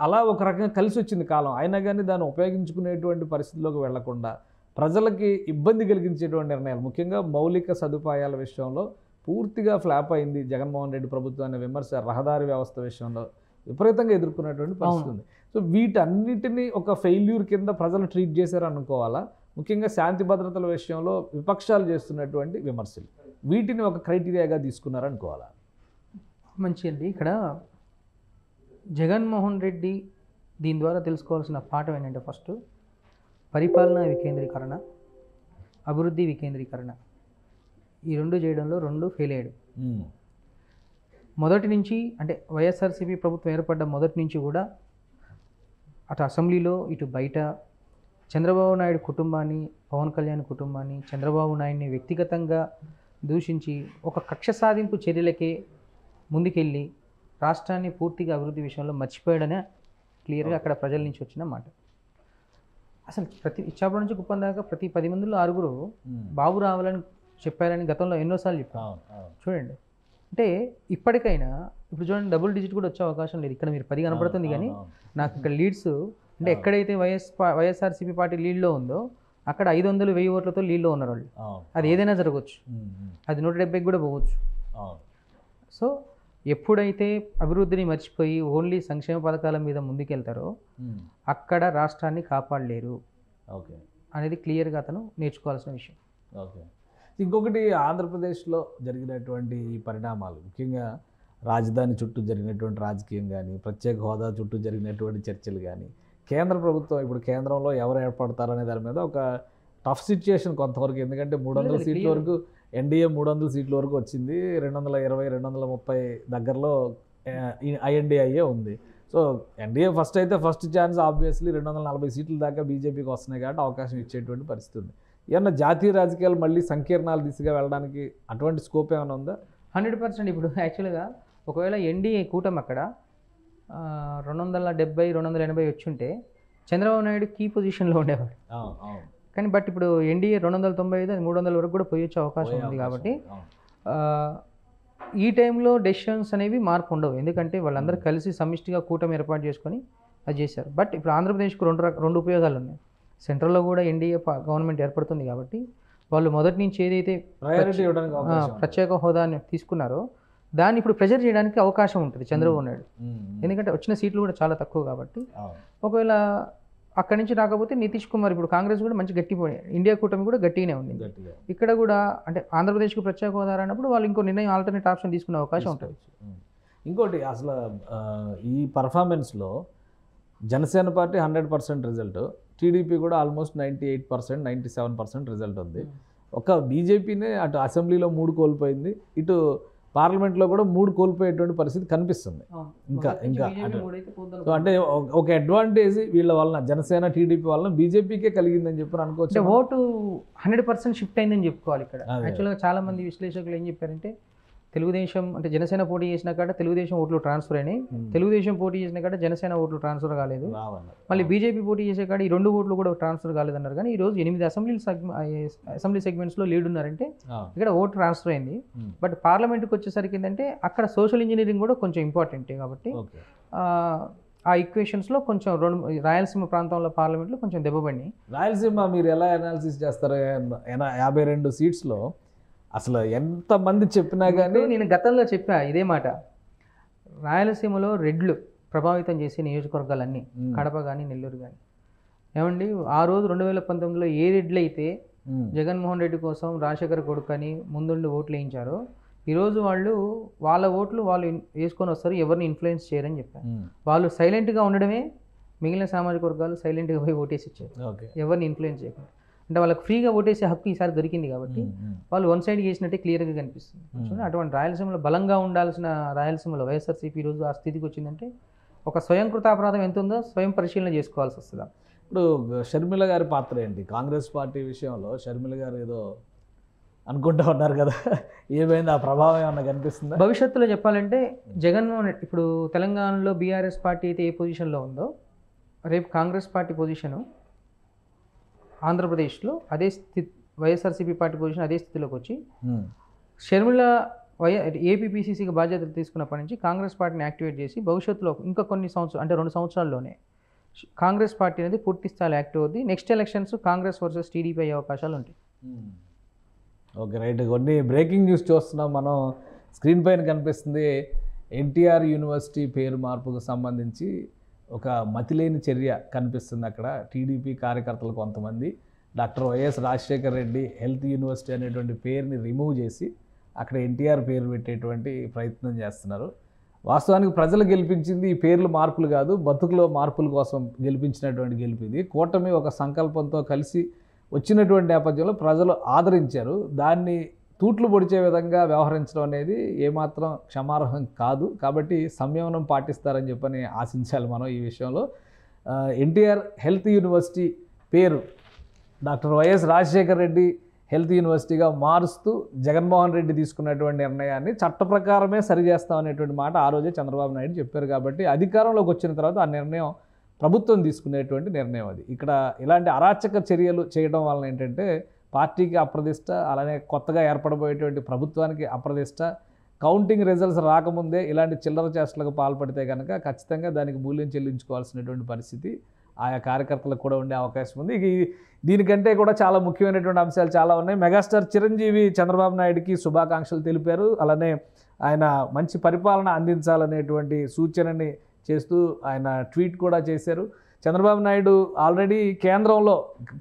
అలా ఒక రకంగా కలిసి వచ్చింది కాలం. అయినా కానీ దాన్ని ఉపయోగించుకునేటువంటి పరిస్థితిలోకి వెళ్లకుండా ప్రజలకి ఇబ్బంది కలిగించేటువంటి నిర్ణయాలు, ముఖ్యంగా మౌలిక సదుపాయాల విషయంలో పూర్తిగా ఫ్లాప్ అయింది జగన్మోహన్ రెడ్డి ప్రభుత్వం అనే విమర్శ రహదారి వ్యవస్థ విషయంలో విపరీతంగా ఎదుర్కొన్నటువంటి పరిస్థితి ఉంది. సో వీటన్నిటినీ ఒక ఫెయిల్యూర్ కింద ప్రజలు ట్రీట్ చేశారు అనుకోవాలా? ముఖ్యంగా శాంతి భద్రతల విషయంలో విపక్షాలు చేస్తున్నటువంటి విమర్శలు, వీటిని ఒక క్రైటీరియాగా తీసుకున్నారు అనుకోవాలా? మంచిది. ఇక్కడ జగన్మోహన్ రెడ్డి దీని ద్వారా తెలుసుకోవాల్సిన పాఠం ఏంటంటే, ఫస్ట్ పరిపాలన వికేంద్రీకరణ, అభివృద్ధి వికేంద్రీకరణ, ఈ 2 చేయడంలో 2 ఫెయిల్ అయ్యాడు. మొదటి నుంచి అంటే వైఎస్ఆర్సీపీ ప్రభుత్వం ఏర్పడ్డ మొదటి నుంచి కూడా అటు అసెంబ్లీలో ఇటు బయట చంద్రబాబు నాయుడు కుటుంబాన్ని, పవన్ కళ్యాణ్ కుటుంబాన్ని, చంద్రబాబు నాయుడిని వ్యక్తిగతంగా దూషించి ఒక కక్ష సాధింపు చర్యలకే ముందుకెళ్ళి రాష్ట్రాన్ని పూర్తిగా అభివృద్ధి విషయంలో మర్చిపోయాడనే క్లియర్గా అక్కడ ప్రజల నుంచి వచ్చిన మాట. అసలు ప్రతి ఇచ్చాపురం నుంచి కుప్పం దాకా ప్రతి 10 మందిలో 6 బాబు రావాలని చెప్పారని గతంలో ఎన్నోసార్లు చెప్పాను. చూడండి, అంటే ఇప్పటికైనా ఇప్పుడు చూడండి, డబుల్ డిజిట్ కూడా వచ్చే అవకాశం లేదు. ఇక్కడ మీరు 10 కనపడుతుంది, కానీ నాకు ఇక్కడ లీడ్స్ అంటే ఎక్కడైతే వైఎస్ఆర్సీపీ పార్టీ లీడ్లో ఉందో అక్కడ 500-1000 ఓట్లతో లీడ్లో ఉన్నారు వాళ్ళు. అది ఏదైనా జరగవచ్చు, అది 170కి కూడా పోవచ్చు. సో ఎప్పుడైతే అభివృద్ధిని మర్చిపోయి ఓన్లీ సంక్షేమ పథకాల మీద ముందుకెళ్తారో అక్కడ రాష్ట్రాన్ని కాపాడలేరు అనేది క్లియర్గా అతను నేర్చుకోవాల్సిన విషయం. ఓకే, ఇంకొకటి ఆంధ్రప్రదేశ్లో జరిగినటువంటి ఈ పరిణామాలు, ముఖ్యంగా రాజధాని చుట్టూ జరిగినటువంటి రాజకీయం కానీ, ప్రత్యేక హోదా చుట్టూ జరిగినటువంటి చర్చలు కానీ, కేంద్ర ప్రభుత్వం ఇప్పుడు కేంద్రంలో ఎవరు ఏర్పడతారనే దాని మీద ఒక టఫ్ సిచ్యుయేషన్ కొంతవరకు. ఎందుకంటే 300 సీట్ల వరకు ఎన్డీఏ 300 సీట్ల వరకు వచ్చింది. 220, 230 దగ్గరలో ఐఎన్డీఐఏ ఉంది. So NDA first chance obviously 240 సీట్ల దాకా బీజేపీకి వస్తున్నాయి కాబట్టి అవకాశం ఇచ్చేటువంటి పరిస్థితి ఉంది. ఏమన్నా జాతీయ రాజకీయాలు మళ్ళీ సంకీర్ణాల దిశగా వెళ్ళడానికి అటువంటి స్కోప్ ఏమైనా ఉందా? 100%. ఇప్పుడు యాక్చువల్గా ఒకవేళ ఎన్డీఏ కూటమి అక్కడ 270, 280 వచ్చుంటే చంద్రబాబు నాయుడు కీ పొజిషన్లో ఉండేవాడు. కానీ బట్ ఇప్పుడు ఎన్డీఏ 295, 300 వరకు కూడా పోయొచ్చే అవకాశం ఉంది. కాబట్టి ఈ టైంలో డెసిషన్స్ అనేవి మార్పు ఉండవు. ఎందుకంటే వాళ్ళందరూ కలిసి సమిష్టిగా కూటమి ఏర్పాటు చేసుకొని అది చేశారు. బట్ ఇప్పుడు ఆంధ్రప్రదేశ్కు రెండు ఉపయోగాలు ఉన్నాయి. సెంట్రల్లో కూడా ఎన్డీఏ గవర్నమెంట్ ఏర్పడుతుంది కాబట్టి వాళ్ళు మొదటి నుంచి ఏదైతే ప్రత్యేక హోదాని తీసుకున్నారో దాన్ని ఇప్పుడు ప్రెజర్ చేయడానికి అవకాశం ఉంటుంది చంద్రబాబు నాయుడు. ఎందుకంటే వచ్చిన సీట్లు కూడా చాలా తక్కువ కాబట్టి ఒకవేళ అక్కడి నుంచి రాకపోతే నితీష్ కుమార్, ఇప్పుడు కాంగ్రెస్ కూడా మంచి గట్టిపోయి, ఇండియా కూటమి కూడా గట్టిగానే ఉంది. ఇక్కడ కూడా అంటే ఆంధ్రప్రదేశ్కు ప్రత్యేక హోదా అన్నప్పుడు వాళ్ళు ఇంకో నిర్ణయం ఆల్టర్నేట్ ఆప్షన్ తీసుకునే అవకాశం ఉంటుంది. ఇంకోటి అసలు ఈ పర్ఫార్మెన్స్లో జనసేన పార్టీ 100% రిజల్ట్, టీడీపీ కూడా ఆల్మోస్ట్ 98%, 97% రిజల్ట్ ఉంది. ఒక బీజేపీనే అటు అసెంబ్లీలో 3 కోల్పోయింది, ఇటు పార్లమెంట్లో కూడా 3 కోల్పోయేటువంటి పరిస్థితి కనిపిస్తుంది. ఇంకా సో అంటే ఒక అడ్వాంటేజ్ వీళ్ళ వలన, జనసేన టీడీపీ వలన బీజేపీకే కలిగిందని చెప్పి అనుకోవచ్చు. ఓటు 100% షిఫ్ట్ అయిందని చెప్పుకోవాలి. ఇక్కడ యాక్చువల్గా చాలా మంది విశ్లేషకులు ఏం చెప్పారంటే తెలుగుదేశం అంటే జనసేన పోటీ చేసిన కాడ తెలుగుదేశం ఓట్లు ట్రాన్స్ఫర్ అయినాయి, తెలుగుదేశం పోటీ చేసిన కాడ జనసేన ఓట్లు ట్రాన్స్ఫర్ కాలేదు, మళ్ళీ బీజేపీ పోటీ చేసే కాడ ఈ 2 ఓట్లు కూడా ట్రాన్స్ఫర్ కాలేదన్నారు. కానీ ఈరోజు 8 అసెంబ్లీ సెగ్మెంట్స్లో లీడ్ ఉన్నారంటే ఇక్కడ ఓటు ట్రాన్స్ఫర్ అయింది. బట్ పార్లమెంట్కి వచ్చేసరికి ఏంటంటే అక్కడ సోషల్ ఇంజనీరింగ్ కూడా కొంచెం ఇంపార్టెంటే. కాబట్టి ఆ ఈక్వేషన్స్లో కొంచెం రాయలసీమ ప్రాంతంలో పార్లమెంట్లో కొంచెం దెబ్బపడినాయి. రాయలసీమ మీరు ఎలా అనాలిసిస్ చేస్తారు? 52 సీట్స్లో అసలు ఎంతమంది చెప్పినా కానీ, నేను గతంలో చెప్పా ఇదే మాట, రాయలసీమలో రెడ్లు ప్రభావితం చేసే నియోజకవర్గాలన్నీ కడప కానీ నెల్లూరు కానీ. ఏమండి ఆ రోజు 2019లో ఏ రెడ్లు అయితే జగన్మోహన్ రెడ్డి కోసం రాజశేఖర్ కొడుకు అని ముందుండి ఓట్లు వేయించారో ఈరోజు వాళ్ళ ఓట్లు వాళ్ళు వేసుకొని వస్తారు, ఎవరిని ఇన్ఫ్లుయెన్స్ చేయరని చెప్పారు. వాళ్ళు సైలెంట్గా ఉండడమే, మిగిలిన సామాజిక వర్గాలు సైలెంట్గా పోయి ఓటేసి ఇచ్చారు, ఎవరిని ఇన్ఫ్లుయెన్స్ చేయకుండా. అంటే వాళ్ళకి ఫ్రీగా ఓటేసే హక్కు ఈసారి దొరికింది కాబట్టి వాళ్ళు వన్ సైడ్ చేసినట్టే క్లియర్గా కనిపిస్తుంది. అటువంటి రాయలసీమలో బలంగా ఉండాల్సిన రాయలసీమలో వైఎస్ఆర్సీపీ ఈరోజు ఆ స్థితికి వచ్చిందంటే ఒక స్వయం కృతాపరాధం ఎంత ఉందో స్వయం పరిశీలన చేసుకోవాల్సి వస్తుంది. ఇప్పుడు షర్మిల గారి పాత్ర ఏంటి కాంగ్రెస్ పార్టీ విషయంలో? షర్మిల గారు ఏదో అనుకుంటూ ఉన్నారు కదా, ఏమైంది? ఆ ప్రభావం ఏమన్నా కనిపిస్తుందా భవిష్యత్తులో? చెప్పాలంటే జగన్మోహన్ రెడ్డి ఇప్పుడు తెలంగాణలో బీఆర్ఎస్ పార్టీ అయితే ఏ పొజిషన్లో ఉందో రేపు కాంగ్రెస్ పార్టీ పొజిషను ఆంధ్రప్రదేశ్లో అదే స్థితి, వైఎస్ఆర్సీపీ పార్టీ పొజిషన్ అదే స్థితిలోకి వచ్చి షర్మిల ఏపీపీసీసీకి బాధ్యతలు తీసుకున్నప్పటి నుంచి కాంగ్రెస్ పార్టీని యాక్టివేట్ చేసి భవిష్యత్తులో ఇంకా కొన్ని సంవత్సరాలు అంటే 2 సంవత్సరాల్లోనే కాంగ్రెస్ పార్టీ అనేది పూర్తి స్థాయిలో యాక్టివ్ అవుద్ది. Next elections Congress versus TDP అయ్యే అవకాశాలు ఉంటాయి. Okay, right. కొన్ని బ్రేకింగ్ న్యూస్ చూస్తున్నాం మనం, స్క్రీన్ పైన కనిపిస్తుంది. ఎన్టీఆర్ యూనివర్సిటీ పేరు మార్పుకు సంబంధించి ఒక మతిలేని చర్య కనిపిస్తుంది అక్కడ. టీడీపీ కార్యకర్తలు కొంతమంది doctor YS Rajasekhara Reddy health university అనేటువంటి పేరుని రిమూవ్ చేసి అక్కడ ఎన్టీఆర్ పేరు పెట్టేటువంటి ప్రయత్నం చేస్తున్నారు. వాస్తవానికి ప్రజలు గెలిపించింది ఈ పేర్లు మార్పులు కాదు, బతుకులో మార్పుల కోసం గెలిపించినటువంటి గెలుపు ఇది. కూటమి ఒక సంకల్పంతో కలిసి వచ్చినటువంటి నేపథ్యంలో ప్రజలు ఆదరించారు. దాన్ని తూట్లు పొడిచే విధంగా వ్యవహరించడం అనేది ఏమాత్రం క్షమార్హం కాదు. కాబట్టి సంయమనం పాటిస్తారని చెప్పని ఆశించాలి మనం ఈ విషయంలో. ఎన్టీఆర్ హెల్త్ యూనివర్సిటీ పేరు డాక్టర్ వైఎస్ రాజశేఖర రెడ్డి హెల్త్ యూనివర్సిటీగా మారుస్తూ జగన్మోహన్ రెడ్డి తీసుకున్నటువంటి నిర్ణయాన్ని చట్ట ప్రకారమే సరిచేస్తాం అనేటువంటి మాట ఆ రోజే చంద్రబాబు నాయుడు చెప్పారు. కాబట్టి అధికారంలోకి వచ్చిన తర్వాత ఆ నిర్ణయం ప్రభుత్వం తీసుకునేటువంటి నిర్ణయం అది. ఇక్కడ ఇలాంటి అరాచక చర్యలు చేయడం వలన ఏంటంటే పార్టీకి అప్రదిష్ట, అలానే కొత్తగా ఏర్పడబోయేటువంటి ప్రభుత్వానికి అప్రదిష్ట. కౌంటింగ్ రిజల్ట్స్ రాకముందే ఇలాంటి చిల్లర చేష్టలకు పాల్పడితే కనుక ఖచ్చితంగా దానికి మూల్యం చెల్లించుకోవాల్సినటువంటి పరిస్థితి ఆయా కార్యకర్తలకు కూడా ఉండే అవకాశం ఉంది. దీనికంటే కూడా చాలా ముఖ్యమైనటువంటి అంశాలు చాలా ఉన్నాయి. మెగాస్టార్ చిరంజీవి చంద్రబాబు నాయుడుకి శుభాకాంక్షలు తెలిపారు. అలానే ఆయన మంచి పరిపాలన అందించాలనేటువంటి సూచనని చేస్తూ ఆయన ట్వీట్ కూడా చేశారు. చంద్రబాబు నాయుడు ఆల్రెడీ కేంద్రంలో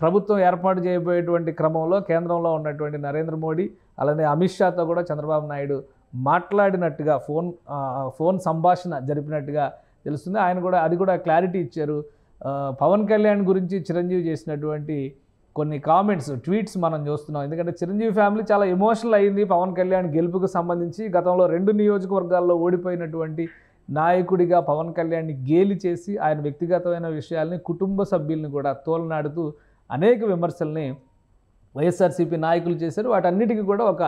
ప్రభుత్వం ఏర్పాటు చేయబోయేటువంటి క్రమంలో కేంద్రంలో ఉన్నటువంటి నరేంద్ర మోడీ అలానే అమిత్ షాతో కూడా చంద్రబాబు నాయుడు మాట్లాడినట్టుగా ఫోన్ సంభాషణ జరిపినట్టుగా తెలుస్తుంది. ఆయన కూడా అది కూడా క్లారిటీ ఇచ్చారు. పవన్ కళ్యాణ్ గురించి చిరంజీవి చేసినటువంటి కొన్ని కామెంట్స్, ట్వీట్స్ మనం చూస్తున్నాం. ఎందుకంటే చిరంజీవి ఫ్యామిలీ చాలా ఎమోషనల్ అయింది పవన్ కళ్యాణ్ గెలుపుకు సంబంధించి. గతంలో 2 నియోజకవర్గాల్లో ఓడిపోయినటువంటి నాయకుడిగా పవన్ కళ్యాణ్ని గేలి చేసి ఆయన వ్యక్తిగతమైన విషయాల్ని, కుటుంబ సభ్యుల్ని కూడా తోలనాడుతూ అనేక విమర్శల్ని వైఎస్ఆర్సీపీ నాయకులు చేశారు. వాటన్నిటికీ కూడా ఒక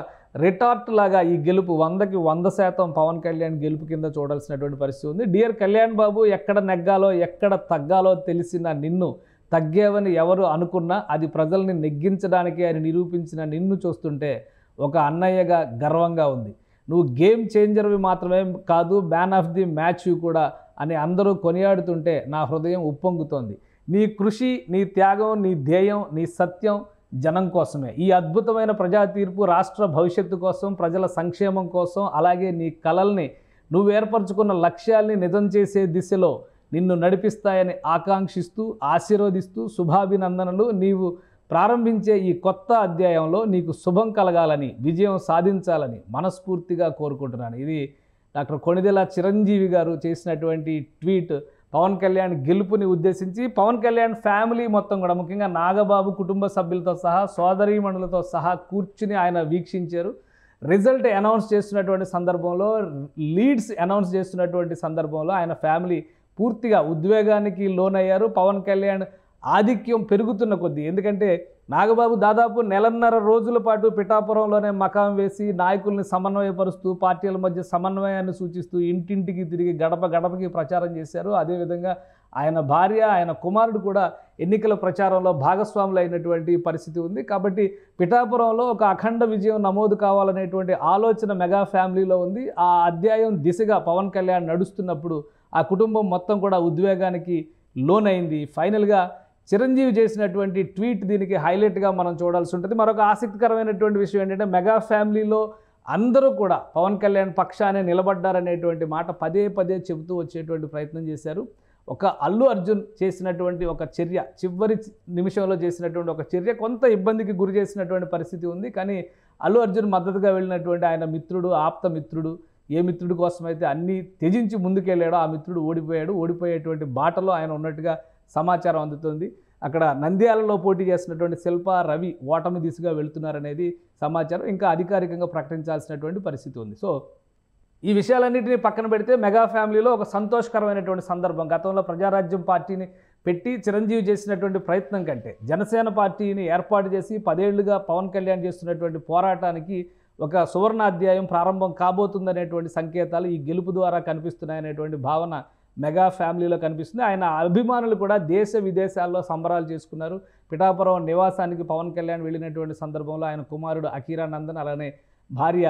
రిటార్ట్ లాగా ఈ గెలుపు 100కి 100% పవన్ కళ్యాణ్ గెలుపు కింద చూడాల్సినటువంటి పరిస్థితి ఉంది. డియర్ కళ్యాణ్ బాబు, ఎక్కడ నెగ్గాలో ఎక్కడ తగ్గాలో తెలిసిన నిన్ను, తగ్గేవని ఎవరు అనుకున్నా అది ప్రజల్ని నెగ్గించడానికి ఆయన నిరూపించిన నిన్ను చూస్తుంటే ఒక అన్నయ్యగా గర్వంగా ఉంది. నువ్వు గేమ్ చేంజర్వి మాత్రమే కాదు, మ్యాన్ ఆఫ్ ది మ్యాచ్వి కూడా అని అందరూ కొనియాడుతుంటే నా హృదయం ఉప్పొంగుతోంది. నీ కృషి, నీ త్యాగం, నీ ధ్యేయం, నీ సత్యం జనం కోసమే. ఈ అద్భుతమైన ప్రజా తీర్పు రాష్ట్ర భవిష్యత్తు కోసం, ప్రజల సంక్షేమం కోసం, అలాగే నీ కలల్ని, నువ్వు ఏర్పరచుకున్న లక్ష్యాల్ని నిజం చేసే దిశలో నిన్ను నడిపిస్తాయని ఆకాంక్షిస్తూ, ఆశీర్వదిస్తూ, శుభాభినందనలు. నీవు ప్రారంభించే ఈ కొత్త అధ్యాయంలో నీకు శుభం కలగాలని, విజయం సాధించాలని మనస్ఫూర్తిగా కోరుకుంటున్నాను. ఇది డాక్టర్ కొణిదెల చిరంజీవి గారు చేసినటువంటి ట్వీట్. పవన్ కళ్యాణ్ గెలుపుని ఉద్దేశించి పవన్ కళ్యాణ్ ఫ్యామిలీ మొత్తం కూడా, ముఖ్యంగా నాగబాబు కుటుంబ సభ్యులతో సహా, సోదరీమణులతో సహా కూర్చుని ఆయన వీక్షించారు. రిజల్ట్ అనౌన్స్ చేస్తున్నటువంటి సందర్భంలో, లీడ్స్ అనౌన్స్ చేస్తున్నటువంటి సందర్భంలో ఆయన ఫ్యామిలీ పూర్తిగా ఉద్వేగానికి లోనయ్యారు. పవన్ కళ్యాణ్ ఆధిక్యం పెరుగుతున్న కొద్దీ, ఎందుకంటే నాగబాబు దాదాపు 1.5 రోజుల పాటు పిఠాపురంలోనే మకాం వేసి నాయకుల్ని సమన్వయపరుస్తూ, పార్టీల మధ్య సమన్వయాన్ని సూచిస్తూ ఇంటింటికి తిరిగి గడప గడపకి ప్రచారం చేశారు. అదేవిధంగా ఆయన భార్య, ఆయన కుమారుడు కూడా ఎన్నికల ప్రచారంలో భాగస్వాములు అయినటువంటి పరిస్థితి ఉంది. కాబట్టి పిఠాపురంలో ఒక అఖండ విజయం నమోదు కావాలనేటువంటి ఆలోచన మెగా ఫ్యామిలీలో ఉంది. ఆ అధ్యాయం దిశగా పవన్ కళ్యాణ్ నడుస్తున్నప్పుడు ఆ కుటుంబం మొత్తం కూడా ఉద్వేగానికి లోనైంది. ఫైనల్గా చిరంజీవి చేసినటువంటి ట్వీట్ దీనికి హైలైట్గా మనం చూడాల్సి ఉంటుంది. మరొక ఆసక్తికరమైనటువంటి విషయం ఏంటంటే, మెగా ఫ్యామిలీలో అందరూ కూడా పవన్ కళ్యాణ్ పక్షానే నిలబడ్డారనేటువంటి మాట పదే పదే చెబుతూ వచ్చేటువంటి ప్రయత్నం చేశారు. ఒక అల్లు అర్జున్ చేసినటువంటి ఒక చర్య, చివరి నిమిషంలో చేసినటువంటి ఒక చర్య కొంత ఇబ్బందికి గురి చేసినటువంటి పరిస్థితి ఉంది. కానీ అల్లు అర్జున్ మద్దతుగా వెళ్ళినటువంటి ఆయన మిత్రుడు, ఆప్త మిత్రుడు, ఏ మిత్రుడి కోసమైతే అన్నీ త్యజించి ముందుకెళ్ళాడో ఆ మిత్రుడు ఓడిపోయాడు. ఓడిపోయేటువంటి బాటలో ఆయన ఉన్నట్టుగా సమాచారం అందుతుంది. అక్కడ నంద్యాలలో పోటీ చేసినటువంటి శిల్ప, రవి ఓటమి దిశగా వెళుతున్నారనేది సమాచారం. ఇంకా అధికారికంగా ప్రకటించాల్సినటువంటి పరిస్థితి ఉంది. సో ఈ విషయాలన్నింటినీ పక్కన పెడితే మెగా ఫ్యామిలీలో ఒక సంతోషకరమైనటువంటి సందర్భం. గతంలో ప్రజారాజ్యం పార్టీని పెట్టి చిరంజీవి చేసినటువంటి ప్రయత్నం కంటే జనసేన పార్టీని ఏర్పాటు చేసి 10 ఏళ్లుగా పవన్ కళ్యాణ్ చేస్తున్నటువంటి పోరాటానికి ఒక సువర్ణాధ్యాయం ప్రారంభం కాబోతుందనేటువంటి సంకేతాలు ఈ గెలుపు ద్వారా కనిపిస్తున్నాయనేటువంటి భావన మెగా ఫ్యామిలీలో కనిపిస్తుంది. ఆయన అభిమానులు కూడా దేశ విదేశాల్లో సంబరాలు చేసుకున్నారు. పిఠాపురం నివాసానికి పవన్ కళ్యాణ్ వెళ్ళినటువంటి సందర్భంలో ఆయన కుమారుడు అకీరానందన్, అలానే భార్య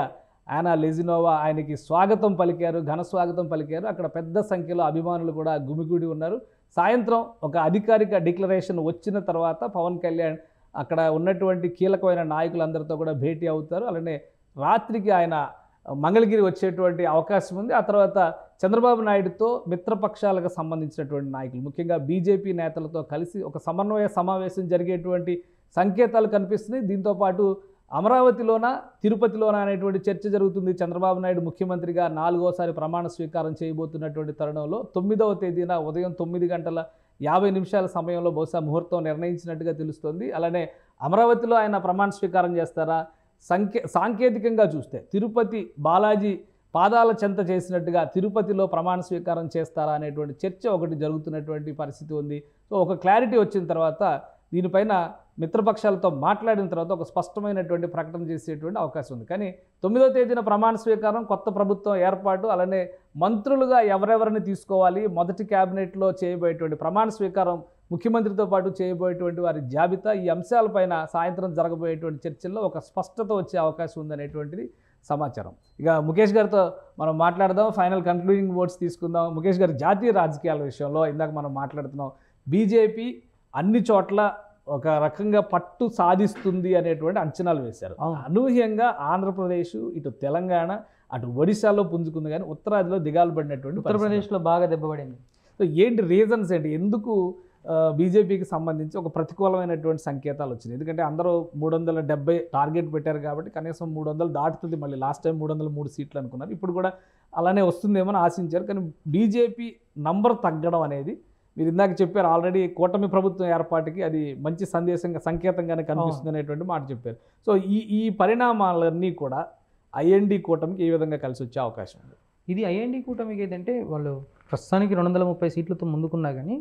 యానా లెజినోవా ఆయనకి స్వాగతం పలికారు, ఘన స్వాగతం పలికారు. అక్కడ పెద్ద సంఖ్యలో అభిమానులు కూడా గుమిగూడి ఉన్నారు. సాయంత్రం ఒక అధికారిక డిక్లరేషన్ వచ్చిన తర్వాత పవన్ కళ్యాణ్ అక్కడ ఉన్నటువంటి కీలకమైన నాయకులందరితో కూడా భేటీ అవుతారు. అలానే రాత్రికి ఆయన మంగళగిరి వచ్చేటువంటి అవకాశం ఉంది. ఆ తర్వాత చంద్రబాబు నాయుడుతో మిత్రపక్షాలకు సంబంధించినటువంటి నాయకులు, ముఖ్యంగా బీజేపీ నేతలతో కలిసి ఒక సమన్వయ సమావేశం జరిగేటువంటి సంకేతాలు కనిపిస్తున్నాయి. దీంతోపాటు అమరావతిలోన, తిరుపతిలోన అనేటువంటి చర్చ జరుగుతుంది. చంద్రబాబు నాయుడు ముఖ్యమంత్రిగా 4వసారి ప్రమాణ స్వీకారం చేయబోతున్నటువంటి తరుణంలో 9వ తేదీన ఉదయం 9:50 సమయంలో బహుశా ముహూర్తం నిర్ణయించినట్టుగా తెలుస్తోంది. అలానే అమరావతిలో ఆయన ప్రమాణ స్వీకారం చేస్తారా, సాంకేతికంగా చూస్తే తిరుపతి బాలాజీ పాదాల చెంత చేసినట్టుగా తిరుపతిలో ప్రమాణ స్వీకారం చేస్తారా అనేటువంటి చర్చ ఒకటి జరుగుతున్నటువంటి పరిస్థితి ఉంది. సో ఒక క్లారిటీ వచ్చిన తర్వాత దీనిపైన మిత్రపక్షాలతో మాట్లాడిన తర్వాత ఒక స్పష్టమైనటువంటి ప్రకటన చేసేటువంటి అవకాశం ఉంది. కానీ 9వ తేదీన ప్రమాణ స్వీకారం, కొత్త ప్రభుత్వం ఏర్పాటు, అలానే మంత్రులుగా ఎవరెవరిని తీసుకోవాలి, మొదటి క్యాబినెట్లో చేయబోయేటువంటి ప్రమాణ స్వీకారం, ముఖ్యమంత్రితో పాటు చేయబోయేటువంటి వారి జాబితా, ఈ అంశాలపైన సాయంత్రం జరగబోయేటువంటి చర్చల్లో ఒక స్పష్టత వచ్చే అవకాశం ఉందనేటువంటిది సమాచారం. ఇక ముఖేష్ గారితో మనం మాట్లాడదాం, ఫైనల్ కన్క్లూడింగ్ వర్డ్స్ తీసుకుందాం. ముఖేష్ గారు, జాతీయ రాజకీయాల విషయంలో ఇందాక మనం మాట్లాడుతున్నాం, బీజేపీ అన్ని చోట్ల ఒక రకంగా పట్టు సాధిస్తుంది అనేటువంటి అంచనాలు వేశారు. అనూహ్యంగా ఆంధ్రప్రదేశ్, ఇటు తెలంగాణ, అటు ఒడిశాలో పుంజుకుంది, కానీ ఉత్తరాదిలో దిగాలు పడినటువంటి, ఉత్తరప్రదేశ్లో బాగా దెబ్బపడింది. సో ఏంటి రీజన్స్ ఏంటి, ఎందుకు బీజేపీకి సంబంధించి ఒక ప్రతికూలమైనటువంటి సంకేతాలు వచ్చినాయి. ఎందుకంటే అందరూ 370 టార్గెట్ పెట్టారు కాబట్టి కనీసం 300 దాటుతుంది. మళ్ళీ లాస్ట్ టైం 303 సీట్లు అనుకున్నారు, ఇప్పుడు కూడా అలానే వస్తుందేమో అని ఆశించారు. కానీ బీజేపీ నంబర్ తగ్గడం అనేది మీరు ఇందాక చెప్పారు, ఆల్రెడీ కూటమి ప్రభుత్వం ఏర్పాటుకి అది మంచి సంకేతంగానే కనిపిస్తుంది అనేటువంటి మాట చెప్పారు. సో ఈ పరిణామాలన్నీ కూడా ఐఎన్డీ కూటమికి ఏ విధంగా కలిసి వచ్చే అవకాశం ఉంది? ఇది ఐఎన్డీ కూటమికి ఏంటంటే వాళ్ళు ప్రస్తుతానికి 230 సీట్లతో ముందుకున్నా కానీ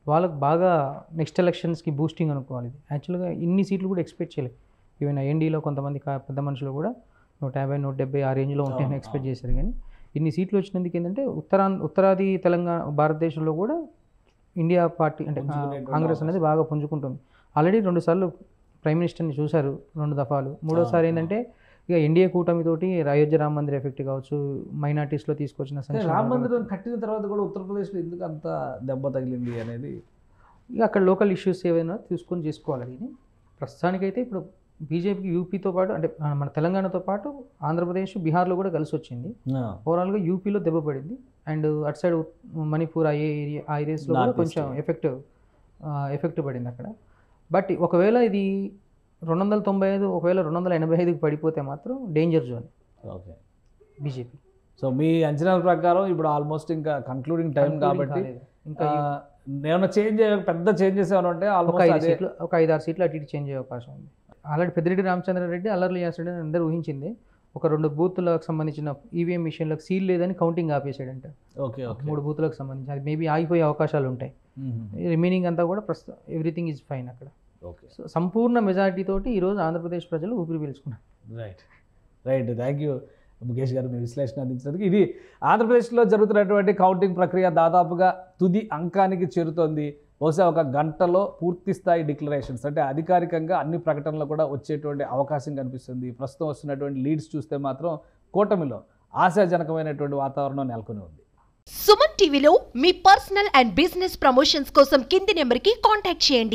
వాళ్ళకి బాగా నెక్స్ట్ ఎలక్షన్స్కి బూస్టింగ్ అనుకోవాలి. ఇది యాక్చువల్గా ఇన్ని సీట్లు కూడా ఎక్స్పెక్ట్ చేయలేదు. ఈవెన్ ఐఎన్డీలో కొంతమంది పెద్ద మనుషులు కూడా 150, 170 ఆ రేంజ్లో ఉంటాయని ఎక్స్పెక్ట్ చేశారు. కానీ ఇన్ని సీట్లు వచ్చినందుకు ఏంటంటే ఉత్తరాది తెలంగాణ భారతదేశంలో కూడా ఇండియా పార్టీ అంటే కాంగ్రెస్ అనేది బాగా పుంజుకుంటుంది. ఆల్రెడీ 2 సార్లు ప్రైమ్ మినిస్టర్ని చూశారు, 2 దఫాలు. మూడోసారి ఏంటంటే ఇక ఎన్డీఏ కూటమితోటి అయోధ్య రామ మందిర్ ఎఫెక్ట్ కావచ్చు, మైనార్టీస్లో తీసుకొచ్చిన రామ మందిరం కట్టిన తర్వాత కూడా ఉత్తరప్రదేశ్లో ఎందుకు అంత దెబ్బ తగిలింది అనేది ఇక అక్కడ లోకల్ ఇష్యూస్ ఏవైనా తీసుకొని చేసుకోవాలి. అది ప్రస్తుతానికైతే ఇప్పుడు బీజేపీకి యూపీతో పాటు అంటే మన తెలంగాణతో పాటు ఆంధ్రప్రదేశ్, బీహార్లో కూడా కలిసి వచ్చింది. ఓవరాల్గా యూపీలో దెబ్బ పడింది. అండ్ అటు సైడ్ మణిపూర్ ఆ ఏరియాస్లో కూడా కొంచెం ఎఫెక్ట్ పడింది అక్కడ. బట్ ఒకవేళ ఇది 295 ఒకవేళ 285కి పడిపోతే మాత్రం danger zone okay BJP. So మీ అంచనాల ప్రకారం ఇప్పుడు ఆల్మోస్ట్ ఇంకా కంక్లూడింగ్ టైం కాబట్టి ఇంకా ఏమైనా పెద్ద చేంజెస్ ఏమైనా ఉంటే ఒక 5-6 సీట్లు అటు ఇటు చేంజ్ అయ్యే అవకాశం ఉంది. ఆల్రెడీ పెద్దిరెడ్డి రామచంద్రారెడ్డి, అల్లర్లి యాసిరెడ్డి అందరూ ఊహించింది. ఒక 2 బూత్లకు సంబంధించిన ఈవీఎం మిషన్లకు సీల్ లేదని కౌంటింగ్ ఆపేసాడంట. ఓకే 3 బూత్లకు సంబంధించి అది మేబీ ఆగిపోయే అవకాశాలు ఉంటాయి. రిమైనింగ్ అంతా కూడా ప్రస్తుతం ఎవ్రీథింగ్ ఈజ్ ఫైన్ అక్కడ. ఓకే, సో సంపూర్ణ మెజారిటీ తోటి ఈరోజు ఆంధ్రప్రదేశ్ ప్రజలు ఊపిరి పీల్చుకున్నారు. రైట్ థ్యాంక్ యూ ముఖేష్ గారు మీ విశ్లేషణ అందించినందుకు. ఇది ఆంధ్రప్రదేశ్లో జరుగుతున్నటువంటి కౌంటింగ్ ప్రక్రియ దాదాపుగా తుది అంకానికి చేరుతోంది. బహుశా ఒక గంటలో పూర్తి స్థాయి డిక్లరేషన్స్ అంటే అధికారికంగా అన్ని ప్రకటనలు కూడా వచ్చేటువంటి అవకాశం కనిపిస్తుంది. ప్రస్తుతం వస్తున్నటువంటి లీడ్స్ చూస్తే మాత్రం కూటమిలో ఆశాజనకమైనటువంటి వాతావరణం నెలకొని ఉంది. సుమన్ టీవీలో మీ పర్సనల్ అండ్ బిజినెస్ ప్రమోషన్స్ కోసం కింది నెంబర్కి కాంటాక్ట్ చేయండి.